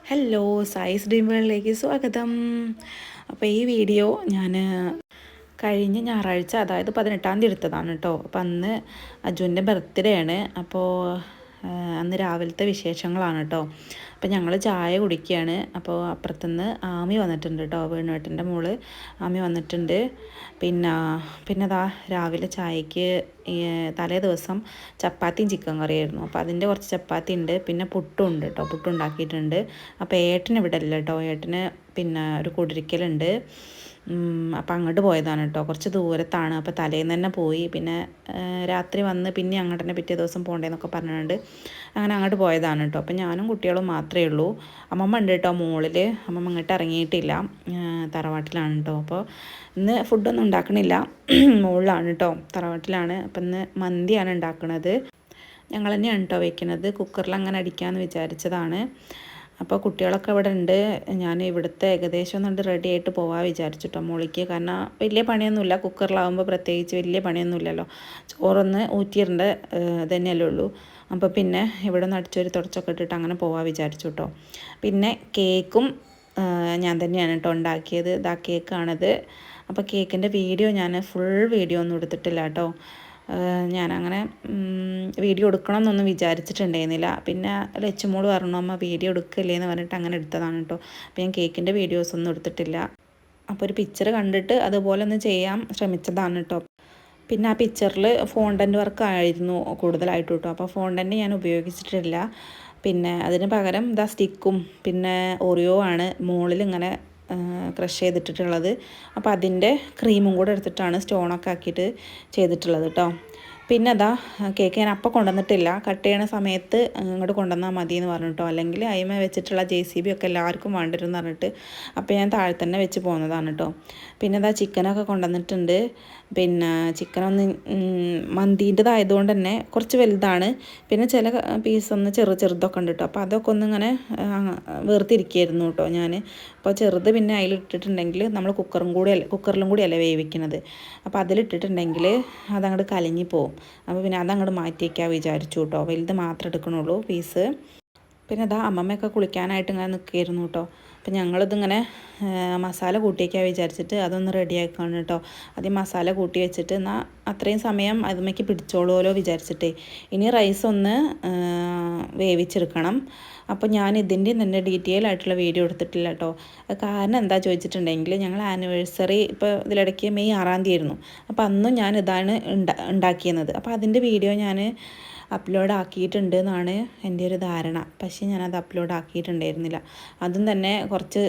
Hello, size dream വേൾഡിലേക്ക് സ്വാഗതം. അപ്പോൾ ഈ വീഡിയോ ഞാൻ കഴിഞ്ഞ ഞായറാഴ്ച, അതായത് 18-ാം തീയതി എടുത്തതാണ് കേട്ടോ. അപ്പോൾ അന്ന് അജുവിൻ്റെ ബർത്ത്ഡേ ആണ്. അപ്പോൾ അന്ന് രാവിലത്തെ വിശേഷങ്ങളാണ് കേട്ടോ. അപ്പോൾ ഞങ്ങൾ ചായ കുടിക്കുകയാണ്. അപ്പോൾ അപ്പുറത്തുനിന്ന് ആമി വന്നിട്ടുണ്ട് കേട്ടോ, വേണുവേട്ടൻ്റെ മോള് ആമി വന്നിട്ടുണ്ട്. പിന്നെ അതാ രാവിലെ ചായക്ക് തലേ ദിവസം ചപ്പാത്തിയും ചിക്കൻ കറിയായിരുന്നു. അപ്പോൾ അതിൻ്റെ കുറച്ച് ചപ്പാത്തി ഉണ്ട്, പിന്നെ പുട്ടും ഉണ്ട് കേട്ടോ, പുട്ടുണ്ടാക്കിയിട്ടുണ്ട്. അപ്പോൾ ഏട്ടന് ഇവിടെ അല്ല കേട്ടോ, ഏട്ടന് ഒരു കുടിരിക്കലുണ്ട്. അപ്പോൾ അങ്ങോട്ട് പോയതാണ് കേട്ടോ, കുറച്ച് ദൂരത്താണ്. അപ്പോൾ തലേന്ന് തന്നെ പോയി, പിന്നെ രാത്രി വന്ന് പിന്നെ അങ്ങോട്ട് തന്നെ പിറ്റേ ദിവസം പോകണ്ടേന്നൊക്കെ പറഞ്ഞുകൊണ്ട് അങ്ങനെ അങ്ങോട്ട് പോയതാണ് കേട്ടോ. അപ്പോൾ ഞാനും കുട്ടികളും മാത്രമേ ഉള്ളൂ. അമ്മമ്മ ഉണ്ട് കേട്ടോ മുകളിൽ, അമ്മമ്മ അങ്ങോട്ട് ഇറങ്ങിയിട്ടില്ല, തറവാട്ടിലാണ് കേട്ടോ. അപ്പോൾ ഇന്ന് ഫുഡൊന്നും ഉണ്ടാക്കണില്ല, മുകളിലാണ് കേട്ടോ, തറവാട്ടിലാണ്. അപ്പം ഇന്ന് മന്തിയാണ് ഉണ്ടാക്കുന്നത്. ഞങ്ങൾ തന്നെയാണ് കേട്ടോ വയ്ക്കുന്നത്, കുക്കറിൽ അങ്ങനെ അടിക്കാമെന്ന് വിചാരിച്ചതാണ്. അപ്പോൾ കുട്ടികളൊക്കെ ഇവിടെ ഉണ്ട്. ഞാൻ ഇവിടുത്തെ ഏകദേശം ഒന്നുണ്ട് റെഡി ആയിട്ട് പോകാൻ വിചാരിച്ചിട്ടോ മോളിക്ക്. കാരണം വലിയ പണിയൊന്നുമില്ല, കുക്കറിലാവുമ്പോൾ പ്രത്യേകിച്ച് വലിയ പണിയൊന്നുമില്ലല്ലോ. ചോറൊന്ന് ഊറ്റിയിടേണ്ട തന്നെയല്ലേ ഉള്ളൂ. അപ്പോൾ പിന്നെ ഇവിടെ നിന്ന് അടിച്ചൊരു തുടച്ചൊക്കെ ഇട്ടിട്ട് അങ്ങനെ പോകാൻ വിചാരിച്ചു കേട്ടോ. പിന്നെ കേക്കും ഞാൻ തന്നെയാണ് കേട്ടോ ഉണ്ടാക്കിയത്. ഇതാ കേക്കാണിത്. അപ്പോൾ കേക്കിൻ്റെ വീഡിയോ ഞാൻ ഫുൾ വീഡിയോ ഒന്നും എടുത്തിട്ടില്ല കേട്ടോ. ഞാനങ്ങനെ വീഡിയോ എടുക്കണമെന്നൊന്നും വിചാരിച്ചിട്ടുണ്ടായിരുന്നില്ല. പിന്നെ ലച്ചുമോള് പറഞ്ഞു അമ്മ വീഡിയോ എടുക്കില്ലേ എന്ന് പറഞ്ഞിട്ട് അങ്ങനെ എടുത്തതാണ് കേട്ടോ. അപ്പോൾ ഞാൻ കേക്കിൻ്റെ വീഡിയോസൊന്നും എടുത്തിട്ടില്ല. അപ്പോൾ ഒരു പിക്ചർ കണ്ടിട്ട് അതുപോലെ ഒന്ന് ചെയ്യാൻ ശ്രമിച്ചതാണ് കേട്ടോ. പിന്നെ ആ പിക്ചറിൽ ഫോണ്ടൻ്റ് വർക്ക് ആയിരുന്നു കൂടുതലായിട്ട് കേട്ടോ. അപ്പോൾ ഫോണ്ടൻ്റ് ഞാൻ ഉപയോഗിച്ചിട്ടില്ല. പിന്നെ അതിന് പകരം ഇതാ സ്റ്റിക്കും പിന്നെ ഓറിയോ ആണ് മുകളിൽ ഇങ്ങനെ ക്രഷ് ചെയ്തിട്ടുള്ളത്. അപ്പോൾ അതിൻ്റെ ക്രീമും കൂടെ എടുത്തിട്ടാണ് സ്റ്റോണൊക്കെ ആക്കിയിട്ട് ചെയ്തിട്ടുള്ളത് കേട്ടോ. പിന്നെ അതാ കേക്ക് ഞാൻ അപ്പം കൊണ്ടുവന്നിട്ടില്ല, കട്ട് ചെയ്യണ സമയത്ത് ഇങ്ങോട്ട് കൊണ്ടുവന്നാൽ മതി എന്ന് പറഞ്ഞിട്ടോ. അല്ലെങ്കിൽ അതിമ വെച്ചിട്ടുള്ള JCB ഒക്കെ എല്ലാവർക്കും വേണ്ടിരുന്നു പറഞ്ഞിട്ട് അപ്പോൾ ഞാൻ താഴെ തന്നെ വെച്ച് പോകുന്നതാണ് കേട്ടോ. പിന്നെ അതാ ചിക്കനൊക്കെ കൊണ്ടുവന്നിട്ടുണ്ട്. പിന്നെ ചിക്കനൊന്ന് മന്തീൻ്റെതായതുകൊണ്ട് തന്നെ കുറച്ച് വലുതാണ്. പിന്നെ ചില പീസൊന്ന് ചെറുതൊക്കെ ഉണ്ട് കേട്ടോ. അപ്പോൾ അതൊക്കെ ഒന്നിങ്ങനെ വേർതിരിക്കുകയായിരുന്നു കേട്ടോ ഞാൻ. അപ്പോൾ ചെറുത് പിന്നെ അതിലിട്ടിട്ടുണ്ടെങ്കിൽ നമ്മൾ കുക്കറിലും കൂടിയല്ലേ വേവിക്കുന്നത്. അപ്പോൾ അതിലിട്ടിട്ടുണ്ടെങ്കിൽ അതങ്ങോട്ട് കലങ്ങി പോകും. അപ്പോൾ പിന്നെ അതങ്ങോട്ട് മാറ്റി വയ്ക്കാൻ വിചാരിച്ചു കേട്ടോ. വലുത് മാത്രമേ എടുക്കണുള്ളൂ പീസ്. പിന്നെ അതാ അമ്മമ്മയൊക്കെ കുളിക്കാനായിട്ട് ഇങ്ങനെ നിൽക്കുകയായിരുന്നു കേട്ടോ. അപ്പം ഞങ്ങളിതിങ്ങനെ മസാല കൂട്ടിയേക്കാൻ വിചാരിച്ചിട്ട് അതൊന്ന് റെഡിയാക്കാണ് കേട്ടോ. ആദ്യം മസാല കൂട്ടി വെച്ചിട്ട് എന്നാൽ അത്രയും സമയം അതുമ്മയ്ക്ക് പിടിച്ചോളുമല്ലോ വിചാരിച്ചിട്ടേ. ഇനി റൈസ് ഒന്ന് വേവിച്ചെടുക്കണം. അപ്പോൾ ഞാൻ ഇതിൻ്റെ തന്നെ ഡീറ്റെയിൽ ആയിട്ടുള്ള വീഡിയോ എടുത്തിട്ടില്ല കേട്ടോ. കാരണം എന്താ ചോദിച്ചിട്ടുണ്ടെങ്കിൽ ഞങ്ങൾ ആനിവേഴ്സറി ഇപ്പോൾ ഇതിലിടയ്ക്ക് മെയ് 6-ാം തീയതി ആയിരുന്നു. അപ്പോൾ അന്നും ഞാൻ ഇതാണ് ഉണ്ടാക്കിയത്. അപ്പോൾ അതിൻ്റെ വീഡിയോ ഞാൻ അപ്ലോഡ് ആക്കിയിട്ടുണ്ട് എന്നാണ് എൻ്റെ ഒരു ധാരണ. പക്ഷേ ഞാനത് അപ്ലോഡ് ആക്കിയിട്ടുണ്ടായിരുന്നില്ല. അതും തന്നെ കുറച്ച്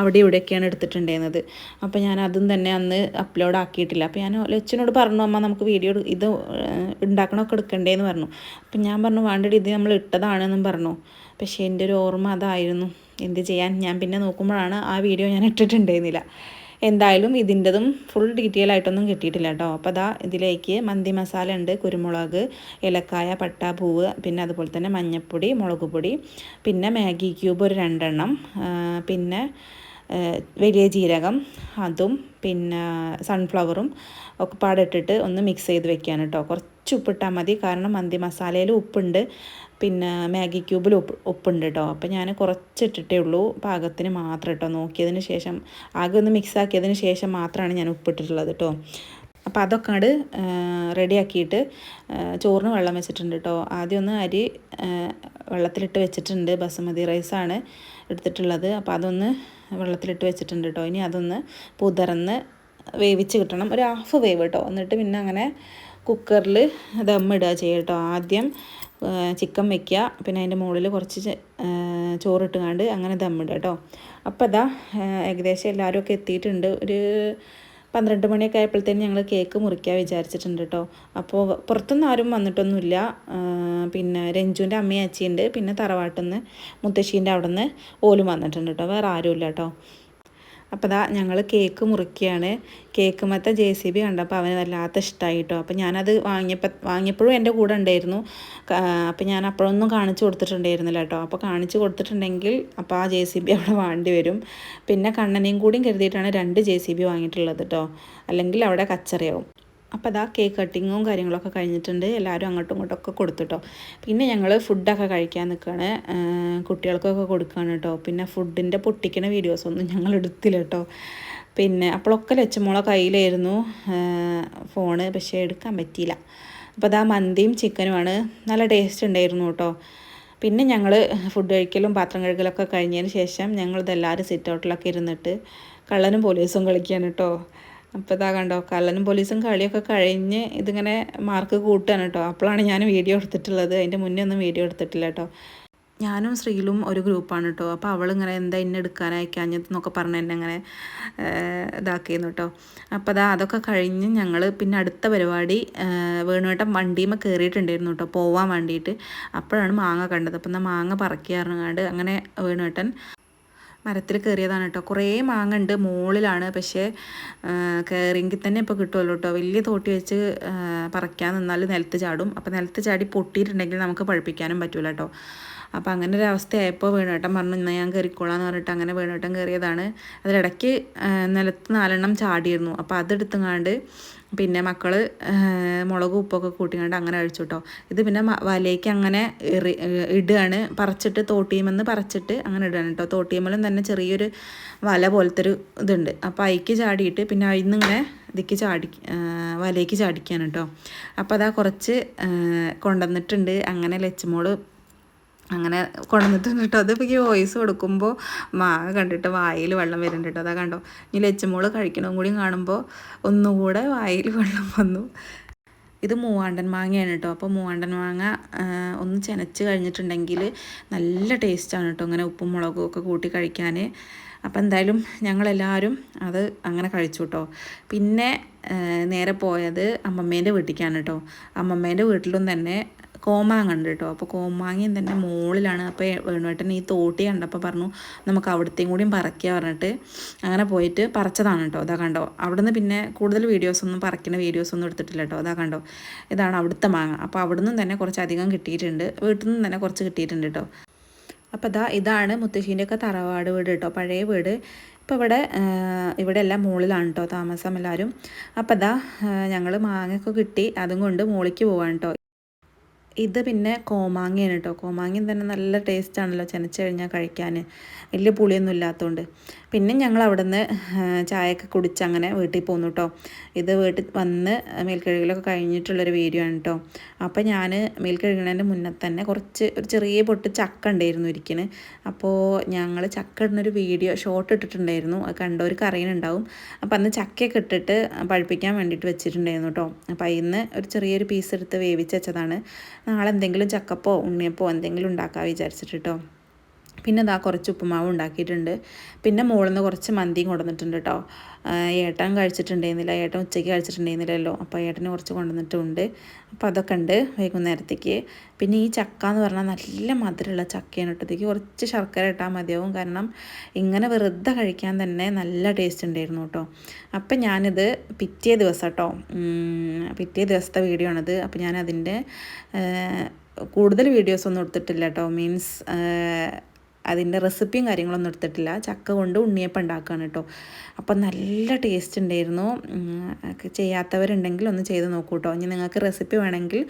അവിടെ ഇവിടെയൊക്കെയാണ് എടുത്തിട്ടുണ്ടായിരുന്നത്. അപ്പോൾ ഞാൻ അതും തന്നെ അന്ന് അപ്ലോഡ് ആക്കിയിട്ടില്ല. അപ്പോൾ ഞാൻ ലച്ചുനോട് പറഞ്ഞു അമ്മ നമുക്ക് വീഡിയോ ഇത് ഉണ്ടാക്കണമൊക്കെ എടുക്കണ്ടേന്ന് പറഞ്ഞു. അപ്പം ഞാൻ പറഞ്ഞു വേണ്ടടി ഇത് നമ്മൾ ഇട്ടതാണെന്നും പറഞ്ഞു. പക്ഷേ എൻ്റെ ഒരു ഓർമ്മ അതായിരുന്നു. എന്ത് ചെയ്യാൻ, ഞാൻ പിന്നെ നോക്കുമ്പോഴാണ് ആ വീഡിയോ ഞാൻ ഇട്ടിട്ടുണ്ടായിരുന്നില്ല. എന്തായാലും ഇതിൻ്റെതും ഫുൾ ഡീറ്റെയിൽ ആയിട്ടൊന്നും കിട്ടിയിട്ടില്ല കേട്ടോ. അപ്പോൾ അതാ ഇതിലേക്ക് മന്തി മസാല ഉണ്ട്, കുരുമുളക്, ഏലക്കായ, പട്ട, പൂവ്, പിന്നെ അതുപോലെ തന്നെ മഞ്ഞൾപ്പൊടി, മുളക് പൊടി, പിന്നെ മാഗി ക്യൂബ് ഒരു 2 എണ്ണം, പിന്നെ വലിയ ജീരകം അതും പിന്നെ സൺഫ്ലവറും ഒക്കെ പാടിട്ടിട്ട് ഒന്ന് മിക്സ് ചെയ്ത് വെക്കുകയാണ് കേട്ടോ. കുറച്ച് ഉപ്പിട്ടാൽ മതി, കാരണം മന്തി മസാലയിൽ ഉപ്പുണ്ട്, പിന്നെ മാഗി ക്യൂബിൽ ഉപ്പുണ്ട് കേട്ടോ. അപ്പോൾ ഞാൻ കുറച്ചിട്ടിട്ടേ ഉള്ളൂ, പാകത്തിന് മാത്രം കേട്ടോ. നോക്കിയതിന് ശേഷം ആകെ ഒന്ന് മിക്സ് ആക്കിയതിന് ശേഷം മാത്രമാണ് ഞാൻ ഉപ്പിട്ടിട്ടുള്ളത് കേട്ടോ. അപ്പോൾ അതൊക്കെ അങ്ങോട്ട് റെഡിയാക്കിയിട്ട് ചോറിന് വെള്ളം വെച്ചിട്ടുണ്ട് കേട്ടോ. ആദ്യം ഒന്ന് അരി വെള്ളത്തിലിട്ട് വെച്ചിട്ടുണ്ട്, ബസുമതി റൈസാണ് എടുത്തിട്ടുള്ളത്. അപ്പോൾ അതൊന്ന് വെള്ളത്തിലിട്ട് വെച്ചിട്ടുണ്ട് കേട്ടോ. ഇനി അതൊന്ന് പുതിർന്ന് വേവിച്ച് കിട്ടണം, ഒരു 1/2 വേവ് കേട്ടോ. എന്നിട്ട് പിന്നെ അങ്ങനെ കുക്കറിൽ ദമ്മിടുക ചെയ്യുക കേട്ടോ. ആദ്യം ചിക്കൻ വയ്ക്കുക, പിന്നെ അതിൻ്റെ മുകളിൽ കുറച്ച് ചോറിട്ടുകൊണ്ട് അങ്ങനെ ദമ്മിടുക കേട്ടോ. അപ്പോൾ അതാ ഏകദേശം എല്ലാവരും ഒക്കെ എത്തിയിട്ടുണ്ട്. ഒരു 12 മണിയൊക്കെ ആയപ്പോഴത്തേനും ഞങ്ങൾ കേക്ക് മുറിക്കാൻ വിചാരിച്ചിട്ടുണ്ട് കേട്ടോ. അപ്പോൾ പുറത്തുനിന്ന് ആരും വന്നിട്ടൊന്നുമില്ല. പിന്നെ രഞ്ജുവിൻ്റെ അമ്മയും അച്ചിയുണ്ട്, പിന്നെ തറവാട്ടിൽ നിന്ന് മുത്തശ്ശീൻ്റെ അവിടെ നിന്ന് ഓലും വന്നിട്ടുണ്ട് കേട്ടോ. വേറെ ആരുമില്ല കേട്ടോ. അപ്പോൾ ദാ ഞങ്ങൾ കേക്ക് മുറിക്കുകയാണ്. കേക്ക് മറ്റേ JCB കണ്ടപ്പോൾ അവന് വല്ലാത്ത ഇഷ്ടമായി കേട്ടോ. അപ്പോൾ ഞാനത് വാങ്ങിയപ്പോഴും എൻ്റെ കൂടെ ഉണ്ടായിരുന്നു. അപ്പോൾ ഞാൻ അപ്പോഴൊന്നും കാണിച്ചു കൊടുത്തിട്ടുണ്ടായിരുന്നില്ല കേട്ടോ. അപ്പോൾ കാണിച്ചു കൊടുത്തിട്ടുണ്ടെങ്കിൽ അപ്പോൾ ആ JCB അവിടെ വേണ്ടി വരും. പിന്നെ കണ്ണനെയും കൂടിയും കരുതിയിട്ടാണ് 2 JCB വാങ്ങിയിട്ടുള്ളത് കേട്ടോ, അല്ലെങ്കിൽ അവിടെ കച്ചറയാവും. അപ്പോൾ അതാ കേക്ക് കട്ടിങ്ങും കാര്യങ്ങളൊക്കെ കഴിഞ്ഞിട്ടുണ്ട്. എല്ലാവരും അങ്ങോട്ടും ഇങ്ങോട്ടൊക്കെ കൊടുത്തുട്ടോ. പിന്നെ ഞങ്ങൾ ഫുഡൊക്കെ കഴിക്കാൻ നിൽക്കുകയാണ്. കുട്ടികൾക്കൊക്കെ കൊടുക്കുകയാണ് കേട്ടോ. പിന്നെ ഫുഡിൻ്റെ പൊട്ടിക്കണ വീഡിയോസൊന്നും ഞങ്ങൾ എടുത്തില്ല കേട്ടോ. പിന്നെ അപ്പോഴൊക്കെ ലച്ചുമോളെ കയ്യിലായിരുന്നു ഫോണ്, പക്ഷേ എടുക്കാൻ പറ്റിയില്ല. അപ്പോൾ അതാ മന്തിയും ചിക്കനുമാണ്. നല്ല ടേസ്റ്റ് ഉണ്ടായിരുന്നു കേട്ടോ. പിന്നെ ഞങ്ങൾ ഫുഡ് കഴിക്കലും പാത്രം കഴുകലൊക്കെ കഴിഞ്ഞതിന് ശേഷം ഞങ്ങളിതെല്ലാവരും സിറ്റ് ഔട്ടിലൊക്കെ ഇരുന്നിട്ട് കള്ളനും പോലീസും കളിക്കുകയാണ് കേട്ടോ. അപ്പോൾ ഇതാ കണ്ടോ, കള്ളനും പോലീസും കളിയൊക്കെ കഴിഞ്ഞ് ഇതിങ്ങനെ മാർക്ക് കൂട്ടുകയാണ് കേട്ടോ. അപ്പോഴാണ് ഞാൻ വീഡിയോ എടുത്തിട്ടുള്ളത്. അതിൻ്റെ മുന്നേ ഒന്നും വീഡിയോ എടുത്തിട്ടില്ല കേട്ടോ. ഞാനും ശ്രീലും ഒരു ഗ്രൂപ്പാണ് കേട്ടോ. അപ്പോൾ അവളിങ്ങനെ എന്താ ഇന്നെ എടുക്കാനയക്കാഞ്ഞെന്നൊക്കെ പറഞ്ഞ് എന്നെ അങ്ങനെ ഇതാക്കിയിരുന്നു കേട്ടോ. അപ്പോൾ അതൊക്കെ കഴിഞ്ഞ് ഞങ്ങൾ പിന്നെ അടുത്ത പരിപാടി വേണുവേട്ടൻ വണ്ടിയുമ്പോൾ കയറിയിട്ടുണ്ടായിരുന്നു കേട്ടോ, പോവാൻ വേണ്ടിയിട്ട്. അപ്പോഴാണ് മാങ്ങ കണ്ടത്. അപ്പം എന്നാൽ മാങ്ങ പറക്കിയാറുങ്ങാണ്ട് അങ്ങനെ വേണുവേട്ടൻ മരത്തിൽ കയറിയതാണ് കേട്ടോ. കുറേ മാങ്ങ ഉണ്ട്, മുകളിലാണ്. പക്ഷേ കയറിയെങ്കിൽ തന്നെ ഇപ്പോൾ കിട്ടുമല്ലോ കേട്ടോ. വലിയ തോട്ടി വെച്ച് പറിക്കാൻ നിന്നാൽ നിലത്ത് ചാടും. അപ്പോൾ നിലത്ത് ചാടി പൊട്ടിയിട്ടുണ്ടെങ്കിൽ നമുക്ക് പഴുപ്പിക്കാനും പറ്റില്ല കേട്ടോ. അപ്പോൾ അങ്ങനെ ഒരു അവസ്ഥയായപ്പോൾ വേണുവേട്ടൻ പറഞ്ഞു എന്നാൽ ഞാൻ കയറിക്കോളാന്ന് പറഞ്ഞിട്ട് അങ്ങനെ വേണുവേട്ടൻ കയറിയതാണ്. അതിലിടയ്ക്ക് നിലത്ത് 4 എണ്ണം ചാടിയിരുന്നു. അപ്പോൾ അതെടുത്തുങ്ങാണ്ട് പിന്നെ മക്കൾ മുളകും ഉപ്പൊക്കെ കൂട്ടിങ്ങാണ്ട് അങ്ങനെ കഴിച്ചു കേട്ടോ. ഇത് പിന്നെ വലയ്ക്ക് അങ്ങനെ ഇടുകയാണ്, പറിച്ചിട്ട് തോട്ടിയുമെന്ന് പറിച്ചിട്ട് അങ്ങനെ ഇടുകയാണ് കേട്ടോ. തോട്ടിയമ്മലും തന്നെ ചെറിയൊരു വല പോലത്തെ ഒരു ഇതുണ്ട്. അപ്പോൾ അതിക്ക് ചാടിയിട്ട് പിന്നെ അതിൽ നിന്ന് ഇങ്ങനെ ഇതിക്ക് വലയ്ക്ക് ചാടിക്കുകയാണ് കേട്ടോ. അപ്പോൾ അതാ കുറച്ച് കൊണ്ടുവന്നിട്ടുണ്ട്. അങ്ങനെ ലച്ചുമോള് അങ്ങനെ കൊണ്ടുവന്നിട്ടുണ്ട് കേട്ടോ. അതിപ്പോൾ ഈ വോയിസ് കൊടുക്കുമ്പോൾ മാങ്ങ കണ്ടിട്ട് വായിൽ വെള്ളം വരുന്നുണ്ട് കേട്ടോ. അതാ കണ്ടോ, ഇനി ലച്ചുമോള് കഴിക്കണതും കൂടി കാണുമ്പോൾ ഒന്നുകൂടെ വായിൽ വെള്ളം വന്നു. ഇത് മൂവാണ്ടൻ മാങ്ങയാണ് കേട്ടോ. അപ്പോൾ മൂവാണ്ടൻ മാങ്ങ ഒന്ന് ചെനച്ച് കഴിഞ്ഞിട്ടുണ്ടെങ്കിൽ നല്ല ടേസ്റ്റാണ് കേട്ടോ, ഇങ്ങനെ ഉപ്പും മുളകും ഒക്കെ കൂട്ടി കഴിക്കാൻ. അപ്പോൾ എന്തായാലും ഞങ്ങളെല്ലാവരും അത് അങ്ങനെ കഴിച്ചു കേട്ടോ. പിന്നെ നേരെ പോയത് അമ്മമ്മേൻ്റെ വീട്ടിലേക്കാണ് കേട്ടോ. അമ്മമ്മേൻ്റെ വീട്ടിലും തന്നെ കോമാങ്ങ ഉണ്ട് കേട്ടോ. അപ്പോൾ കോമാങ്ങയും തന്നെ മുകളിലാണ്. അപ്പോൾ വേണുവേട്ടൻ ഈ തോട്ടി കണ്ടപ്പോൾ പറഞ്ഞു നമുക്ക് അവിടുത്തെയും കൂടിയും പറിക്കുക പറഞ്ഞിട്ട് അങ്ങനെ പോയിട്ട് പറിച്ചതാണ് കേട്ടോ. അതാ കണ്ടോ, അവിടുന്ന് പിന്നെ കൂടുതൽ പറിക്കുന്ന വീഡിയോസൊന്നും എടുത്തിട്ടില്ല കേട്ടോ. അതാ കണ്ടോ, ഇതാണ് അവിടുത്തെ മാങ്ങ. അപ്പോൾ അവിടുന്ന് തന്നെ കുറച്ചധികം കിട്ടിയിട്ടുണ്ട്, വീട്ടിൽ നിന്ന് തന്നെ കുറച്ച് കിട്ടിയിട്ടുണ്ട് കേട്ടോ. അപ്പോൾ ഇതാണ് മുത്തശ്ശീൻ്റെയൊക്കെ തറവാട് വീട് കേട്ടോ, പഴയ വീട്. ഇപ്പോൾ ഇവിടെ എല്ലാം മുകളിലാണ് കേട്ടോ താമസം എല്ലാവരും. അപ്പോൾ ഞങ്ങൾ മാങ്ങയൊക്കെ കിട്ടി, അതും കൊണ്ട് മുകളിലേക്ക് പോവാണ് കേട്ടോ. ഇത് പിന്നെ കോമാങ്ങയാണ് കേട്ടോ. കോമാങ്ങയും തന്നെ നല്ല ടേസ്റ്റാണല്ലോ ചെനച്ച് കഴിഞ്ഞാൽ കഴിക്കാൻ, വലിയ പുളിയൊന്നും ഇല്ലാത്തതുകൊണ്ട്. പിന്നെ ഞങ്ങൾ അവിടെ നിന്ന് ചായയൊക്കെ കുടിച്ച് അങ്ങനെ വീട്ടിൽ പോന്നു കേട്ടോ. ഇത് വീട്ടിൽ വന്ന് മേൽക്കഴുകലൊക്കെ കഴിഞ്ഞിട്ടുള്ളൊരു വീഡിയോ ആണ് കേട്ടോ. അപ്പോൾ ഞാൻ മേൽക്കഴുകണതിൻ്റെ മുന്നേ തന്നെ ഒരു ചെറിയ പൊട്ട് ചക്ക ഉണ്ടായിരുന്നു ഇരിക്കുന്നത്. അപ്പോൾ ഞങ്ങൾ ചക്ക ഇടുന്നൊരു വീഡിയോ ഷോർട്ട് ഇട്ടിട്ടുണ്ടായിരുന്നു, അത് കണ്ടവർക്ക് അറിയുന്നുണ്ടാവും. അപ്പോൾ അന്ന് ചക്കയൊക്കെ ഇട്ടിട്ട് പഴുപ്പിക്കാൻ വേണ്ടിയിട്ട് വെച്ചിട്ടുണ്ടായിരുന്നു കേട്ടോ. അപ്പോൾ അതിന്ന് ഒരു ചെറിയൊരു പീസ് എടുത്ത് വേവിച്ച് വെച്ചതാണ്. നാളെ എന്തെങ്കിലും ചക്കപ്പോ ഉണ്ണിയപ്പോ എന്തെങ്കിലും ഉണ്ടാക്കാൻ വിചാരിച്ചിട്ട് കേട്ടോ. പിന്നെ കുറച്ച് ഉപ്പുമാവ് ഉണ്ടാക്കിയിട്ടുണ്ട്. പിന്നെ മുകളിൽ നിന്ന് കുറച്ച് മന്തിയും കൊണ്ടുവന്നിട്ടുണ്ട് കേട്ടോ. ഏട്ടൻ കഴിച്ചിട്ടുണ്ടായിരുന്നില്ല, ഏട്ടൻ ഉച്ചയ്ക്ക് കഴിച്ചിട്ടുണ്ടായിരുന്നില്ലല്ലോ. അപ്പോൾ ഏട്ടന് കുറച്ച് കൊണ്ടുവന്നിട്ടുണ്ട്. അപ്പോൾ അതൊക്കെ ഉണ്ട് വൈകുന്നേരത്തേക്ക്. പിന്നെ ഈ ചക്ക എന്ന് പറഞ്ഞാൽ നല്ല മധുരമുള്ള ചക്കയാണ് കേട്ടോ. ഇതിലേക്ക് കുറച്ച് ശർക്കര ഇട്ടാൽ മതിയാവും, കാരണം ഇങ്ങനെ വെറുതെ കഴിക്കാൻ തന്നെ നല്ല ടേസ്റ്റ് ഉണ്ടായിരുന്നു കേട്ടോ. അപ്പം ഞാനിത് പിറ്റേ ദിവസം കേട്ടോ, പിറ്റേ ദിവസത്തെ വീഡിയോ ആണിത്. അപ്പോൾ ഞാൻ അതിൻ്റെ കൂടുതൽ വീഡിയോസൊന്നും എടുത്തിട്ടില്ല കേട്ടോ. മീൻസ് അതിൻ്റെ റെസിപ്പിയും കാര്യങ്ങളൊന്നും എടുത്തിട്ടില്ല. ചക്ക കൊണ്ട് ഉണ്ണിയപ്പം ഉണ്ടാക്കുകയാണ് കേട്ടോ. അപ്പം നല്ല ടേസ്റ്റ് ഉണ്ടായിരുന്നു. ചെയ്യാത്തവരുണ്ടെങ്കിൽ ഒന്ന് ചെയ്ത് നോക്കൂ കേട്ടോ. ഇനി നിങ്ങൾക്ക് റെസിപ്പി വേണമെങ്കിൽ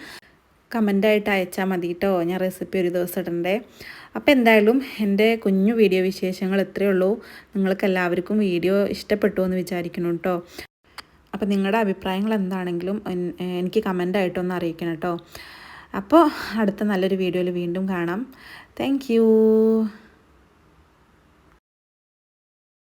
കമൻ്റായിട്ട് അയച്ചാൽ മതി കേട്ടോ, ഞാൻ റെസിപ്പി ഒരു ദിവസം ഇടണ്ടേ. അപ്പോൾ എന്തായാലും എൻ്റെ കുഞ്ഞു വീഡിയോ വിശേഷങ്ങൾ ഇത്രയേ ഉള്ളൂ. നിങ്ങൾക്ക് എല്ലാവർക്കും വീഡിയോ ഇഷ്ടപ്പെട്ടു എന്ന് വിചാരിക്കുന്നു കേട്ടോ. അപ്പോൾ നിങ്ങളുടെ അഭിപ്രായങ്ങൾ എന്താണെങ്കിലും എനിക്ക് കമൻ്റായിട്ടൊന്ന് അറിയിക്കണം കേട്ടോ. അപ്പോൾ അടുത്ത നല്ലൊരു വീഡിയോയിൽ വീണ്ടും കാണാം. താങ്ക്